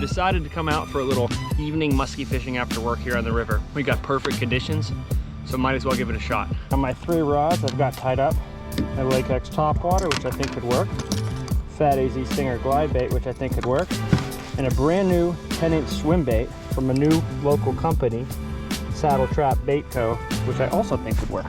decided to come out for a little evening musky fishing after work here on the river. We got perfect conditions, so might as well give it a shot. On my 3 rods, I've got tied up a Lake X topwater, which I think could work, Fat AZ Stinger glide bait, which I think could work, and a brand new 10-inch swim bait from a new local company, Saddle Trap Bait Co., which I also think could work.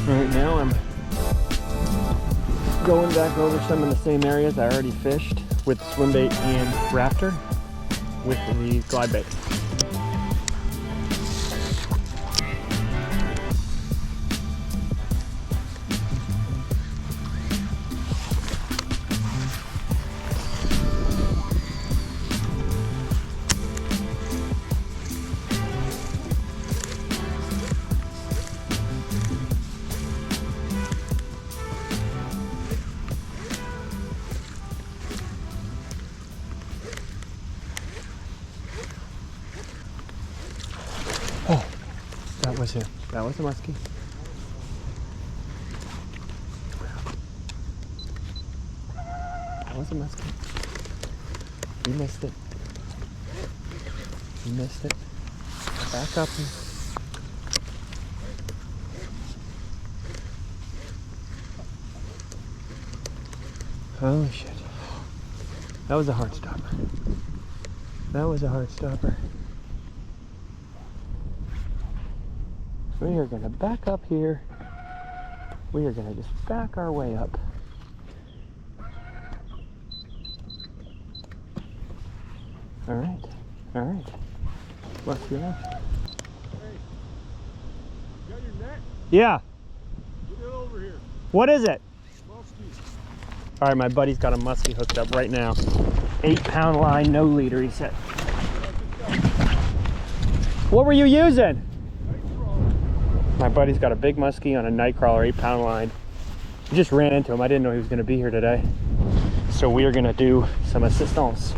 Right now I'm going back over some of the same areas I already fished with swim bait and raptor with the glide bait. Oh, that was him. That was a muskie. That was a muskie. You missed it. You missed it. Back up. Holy shit. That was a heart stopper. That was a heart stopper. We are going to back up here. We are going to just back our way up. All right. All right. What's your next? Hey, you got your net? Yeah. Get it over here. What is it? Musky. All right, my buddy's got a muskie hooked up right now. 8-pound line, no leader, he said. What were you using? My buddy's got a big muskie on a night crawler, 8-pound line. I just ran into him. I didn't know he was going to be here today. So we are going to do some assistance.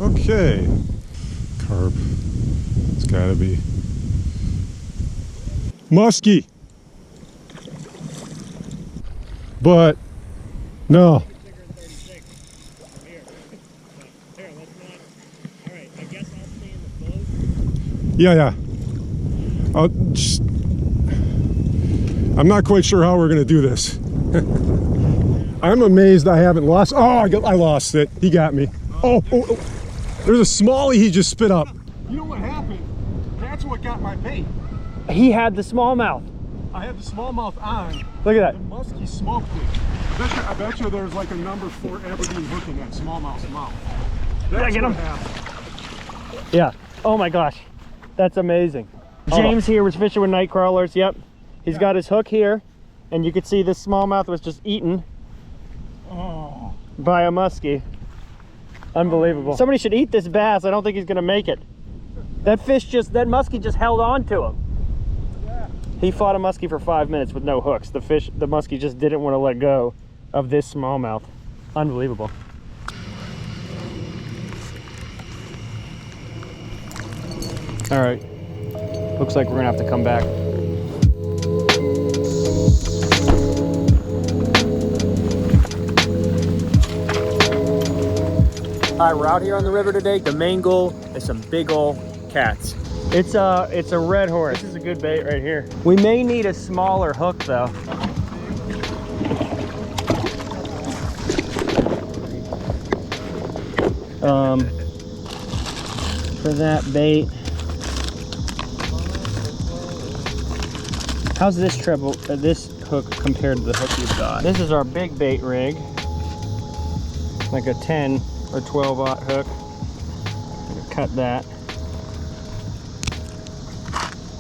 Okay. Carp. It's gotta be. Musky. But no. Yeah. I'm not quite sure how we're gonna do this. I'm amazed I haven't lost. Oh, I lost it. He got me. Oh. There's a smallie he just spit up. You know what happened? That's what got my bait. He had the smallmouth. I had the smallmouth on. Look at that. The muskie smoked it. I bet you there's like a number 4 Aberdeen hook in that smallmouth's mouth. Did I get him? Yeah. Oh my gosh. That's amazing. James here was fishing with night crawlers. Yep. He's got his hook here, and you could see this smallmouth was just eaten by a muskie. Unbelievable. Somebody should eat this bass. I don't think he's gonna make it. That muskie just held on to him. Yeah. He fought a muskie for 5 minutes with no hooks. The muskie just didn't want to let go of this smallmouth. Unbelievable. All right. Looks like we're gonna have to come back. All right, we're out here on the river today. The main goal is some big ol' cats. It's a red horse. This is a good bait right here. We may need a smaller hook though. For that bait, How's this treble, this hook compared to the hook you've got? This is our big bait rig, like a 10 or 12-aught hook. Cut that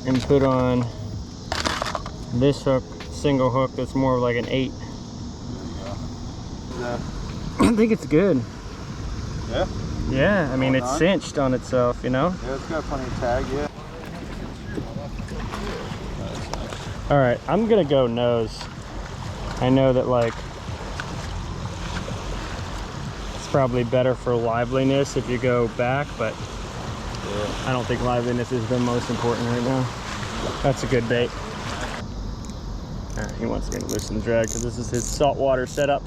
and put on this hook, single hook that's more like an 8. Yeah. I think it's good. Yeah? Yeah, I mean, it's on? cinched on itself, you know? Yeah, it's got plenty of tag, yeah. All right, I'm gonna go nose. I know that, like, it's probably better for liveliness if you go back, but I don't think liveliness is the most important right now. That's a good bait. All right, he wants me to loosen the drag because this is his saltwater setup.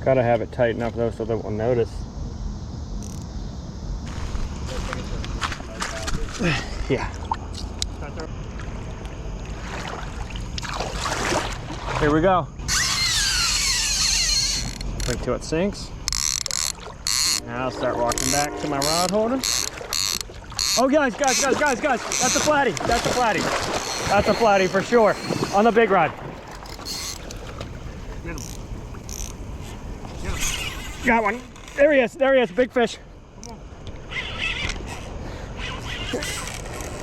Gotta have it tight enough though so they won't notice. Yeah. Here we go. Wait till it sinks. Now I'll start walking back to my rod holder. Oh guys, that's a flatty. That's a flatty. That's a flatty for sure. On the big rod. Get him. Get him. Got one. There he is, big fish.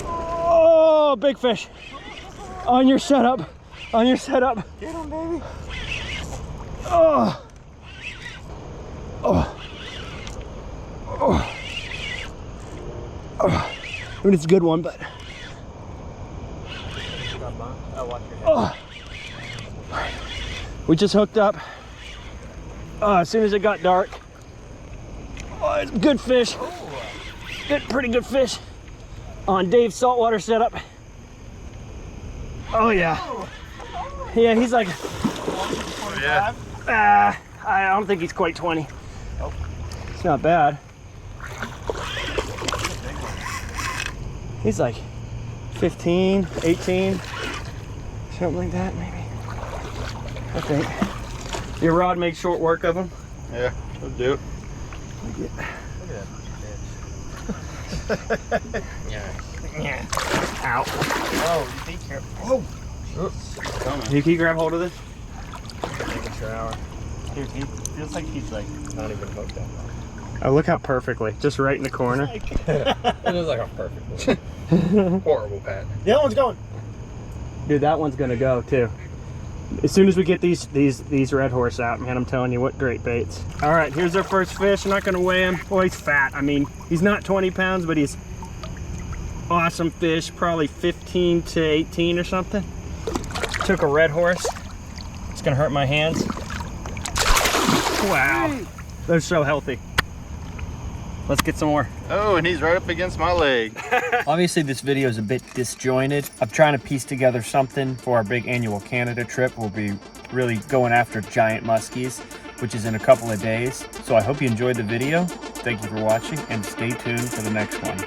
Oh, big fish. On your setup. Get him, baby. Oh. Oh. Oh. Oh. I mean, it's a good one, but. Oh. We just hooked up. As soon as it got dark. Oh, it's good fish. Pretty good fish. On Dave's saltwater setup. Oh yeah. Yeah, he's like. Oh, yeah. I don't think he's quite 20. Oh. It's not bad. He's like 15, 18, something like that maybe. I think. Your rod makes short work of him? Yeah, it'll do it. Look at that. Yeah. Ow. Oh, you be careful. Oh. Can you grab hold of this? Take a shower. Dude, he feels like he's like not even hooked up. Oh, look how perfectly. Just right in the corner. It is like a perfect one. Horrible pat. The other one's going. Dude, that one's gonna go too. As soon as we get these red horse out, man, I'm telling you, what great baits. All right, here's our first fish. I'm not gonna weigh him. Boy, he's fat. I mean, he's not 20 pounds, but he's awesome fish. Probably 15 to 18 or something. Took a red horse. It's gonna hurt my hands. Wow, they're so healthy. Let's get some more. Oh, and he's right up against my leg. Obviously this video is a bit disjointed. I'm trying to piece together something for our big annual Canada trip. We'll be really going after giant muskies, which is in a couple of days. So I hope you enjoyed the video. Thank you for watching and stay tuned for the next one.